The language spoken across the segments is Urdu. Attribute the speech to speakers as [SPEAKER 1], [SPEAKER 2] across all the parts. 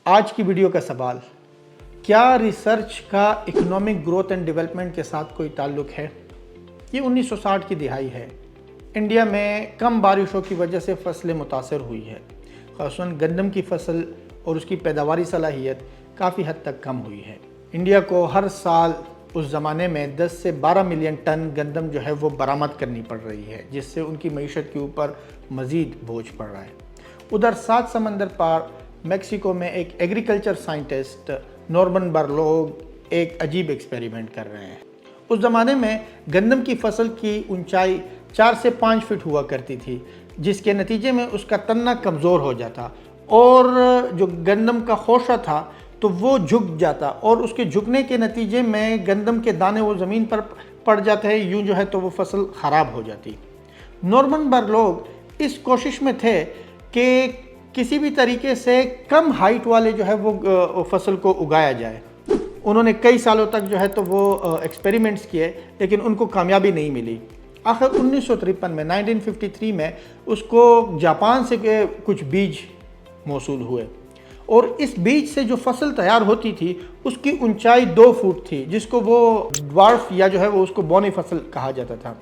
[SPEAKER 1] آج کی ویڈیو کا سوال، کیا ریسرچ کا اکنامک گروتھ اینڈ ڈیولپمنٹ کے ساتھ کوئی تعلق ہے؟ یہ 1960 کی دہائی ہے۔ انڈیا میں کم بارشوں کی وجہ سے فصلیں متاثر ہوئی ہے، خصوصاً گندم کی فصل اور اس کی پیداواری صلاحیت کافی حد تک کم ہوئی ہے۔ انڈیا کو ہر سال اس زمانے میں 10 سے 12 ملین ٹن گندم جو ہے وہ برآمد کرنی پڑ رہی ہے، جس سے ان کی معیشت کے اوپر مزید بوجھ پڑ رہا ہے۔ ادھر 7 سمندر پار میکسیکو میں ایک ایگریکلچر سائنٹسٹ نورمن برلوگ ایک عجیب ایکسپیریمنٹ کر رہے ہیں۔ اس زمانے میں گندم کی فصل کی اونچائی 4 سے 5 فٹ ہوا کرتی تھی، جس کے نتیجے میں اس کا تنہ کمزور ہو جاتا اور جو گندم کا خوشہ تھا تو وہ جھک جاتا، اور اس کے جھکنے کے نتیجے میں گندم کے دانے وہ زمین پر پڑ جاتے ہیں، یوں جو ہے تو وہ فصل خراب ہو جاتی۔ نورمن برلوگ اس کوشش میں تھے کہ کسی بھی طریقے سے کم ہائٹ والے جو ہے وہ فصل کو اگایا جائے۔ انہوں نے کئی سالوں تک جو ہے تو وہ ایکسپیریمنٹس کیے، لیکن ان کو کامیابی نہیں ملی۔ آخر 1953 میں 1953 میں اس کو جاپان سے کچھ بیج موصول ہوئے، اور اس بیج سے جو فصل تیار ہوتی تھی اس کی اونچائی 2 فٹ تھی، جس کو وہ ڈوارف یا جو ہے وہ اس کو بونی فصل کہا جاتا تھا۔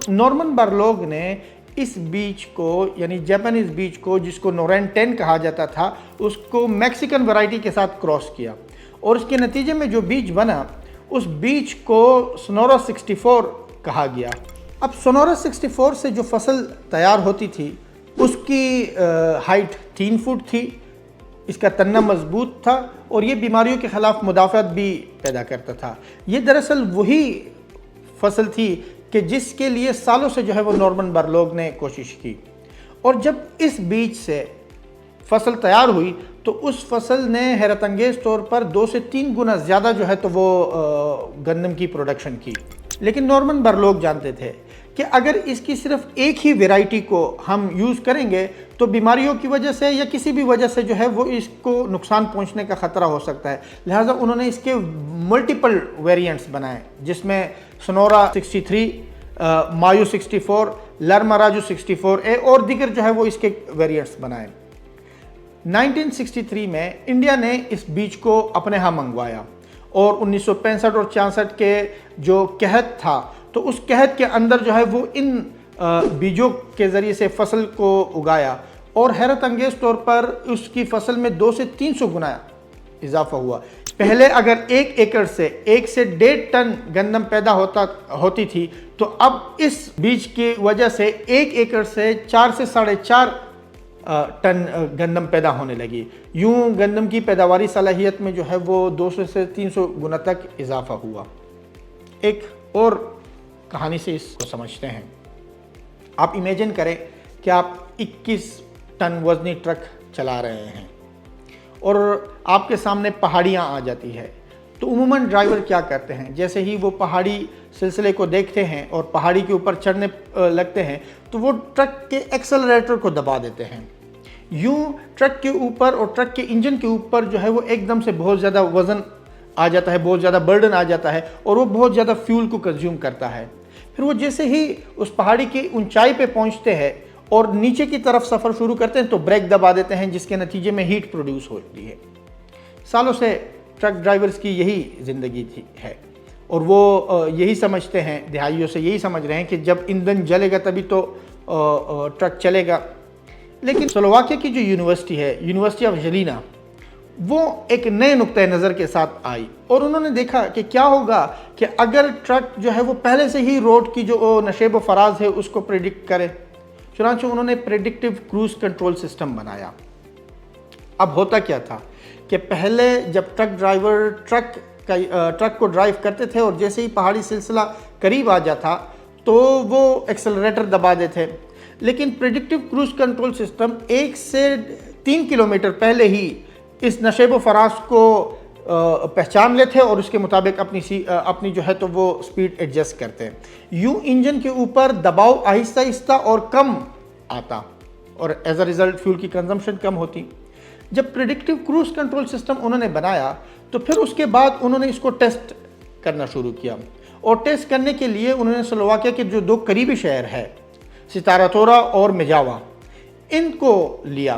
[SPEAKER 1] نورمن برلوگ نے اس بیج کو، یعنی جاپانیز بیج کو، جس کو نورین 10 کہا جاتا تھا، اس کو میکسیکن ورائٹی کے ساتھ کراس کیا، اور اس کے نتیجے میں جو بیج بنا اس بیج کو سونورا 64 کہا گیا۔ اب سونورا 64 سے جو فصل تیار ہوتی تھی اس کی ہائٹ 3 فٹ تھی، اس کا تنہ مضبوط تھا، اور یہ بیماریوں کے خلاف مدافعت بھی پیدا کرتا تھا۔ یہ دراصل وہی فصل تھی کہ جس کے لیے سالوں سے جو ہے وہ نورمن برلوگ نے کوشش کی، اور جب اس بیج سے فصل تیار ہوئی تو اس فصل نے حیرت انگیز طور پر 2 سے 3 گنا زیادہ جو ہے تو وہ گندم کی پروڈکشن کی۔ لیکن نورمن برلوگ جانتے تھے کہ اگر اس کی صرف ایک ہی ویرائٹی کو ہم یوز کریں گے تو بیماریوں کی وجہ سے یا کسی بھی وجہ سے جو ہے وہ اس کو نقصان پہنچنے کا خطرہ ہو سکتا ہے، لہٰذا انہوں نے اس کے ملٹیپل ویریئنٹس بنائے، جس میں سونورا 63، مایو 64، لرماراجو 64A اور دیگر جو ہے وہ اس کے ویریئنٹس بنائے۔ 1963 میں انڈیا نے اس بیج کو اپنے ہاں منگوایا، اور 1965 اور 66 کے جو قحط تھا تو اس قحط کے اندر جو ہے وہ ان بیجوں کے ذریعے سے فصل کو اگایا، اور حیرت انگیز طور پر اس کی فصل میں 200 سے 300 گنا اضافہ ہوا۔ پہلے اگر 1 ایکڑ سے 1 سے 1.5 ٹن گندم پیدا ہوتی تھی، تو اب اس بیج کی وجہ سے 1 ایکڑ سے 4 سے 4.5 ٹن گندم پیدا ہونے لگی۔ یوں گندم کی پیداواری صلاحیت میں جو ہے وہ 200 سے 300 گنا تک اضافہ ہوا۔ ایک اور کہانی سے اس کو سمجھتے ہیں۔ آپ امیجن کریں کہ آپ 21 ٹن وزنی ٹرک چلا رہے ہیں اور آپ کے سامنے پہاڑیاں آ جاتی ہے، تو عموماً ڈرائیور کیا کرتے ہیں، جیسے ہی وہ پہاڑی سلسلے کو دیکھتے ہیں اور پہاڑی کے اوپر چڑھنے لگتے ہیں تو وہ ٹرک کے ایکسلریٹر کو دبا دیتے ہیں۔ یوں ٹرک کے اوپر اور ٹرک کے انجن کے اوپر جو ہے وہ ایک دم سے بہت زیادہ وزن آ جاتا ہے، بہت زیادہ برڈن آ جاتا ہے، اور وہ بہت زیادہ فیول کو کنزیوم کرتا ہے۔ پھر وہ جیسے ہی اس پہاڑی کی اونچائی پہ پہنچتے ہیں اور نیچے کی طرف سفر شروع کرتے ہیں تو بریک دبا دیتے ہیں، جس کے نتیجے میں ہیٹ پروڈیوس ہوتی ہے۔ سالوں سے ٹرک ڈرائیورز کی یہی زندگی ہے، اور وہ یہی سمجھتے ہیں، دہائیوں سے یہی سمجھ رہے ہیں کہ جب ایندھن جلے گا تبھی تو ٹرک چلے گا۔ لیکن سلوواکیہ کی جو یونیورسٹی ہے، یونیورسٹی آف ژیلینا، وہ ایک نئے نقطہ نظر کے ساتھ آئی، اور انہوں نے دیکھا کہ کیا ہوگا کہ اگر ٹرک جو ہے وہ پہلے سے ہی روڈ کی جو نشیب و فراز ہے اس کو پریڈکٹ کرے۔ چنانچہ انہوں نے پریڈکٹیو کروز کنٹرول سسٹم بنایا۔ اب ہوتا کیا تھا کہ پہلے جب ٹرک ڈرائیور ٹرک کو ڈرائیو کرتے تھے اور جیسے ہی پہاڑی سلسلہ قریب آ جاتا تو وہ ایکسلریٹر دبا دیتے، لیکن پریڈکٹیو کروز کنٹرول سسٹم 1 سے 3 کلومیٹر پہلے ہی اس نشیب و فراز کو پہچان لیتے اور اس کے مطابق اپنی جو ہے تو وہ سپیڈ ایڈجسٹ کرتے ہیں۔ یوں انجن کے اوپر دباؤ آہستہ آہستہ اور کم آتا، اور ایز اے ریزلٹ فیول کی کنزمپشن کم ہوتی۔ جب پریڈکٹیو کروز کنٹرول سسٹم انہوں نے بنایا تو پھر اس کے بعد انہوں نے اس کو ٹیسٹ کرنا شروع کیا، اور ٹیسٹ کرنے کے لیے انہوں نے سلوواکیہ کے جو 2 قریبی شہر ہے، ستارا تورا اور میجاوا، ان کو لیا،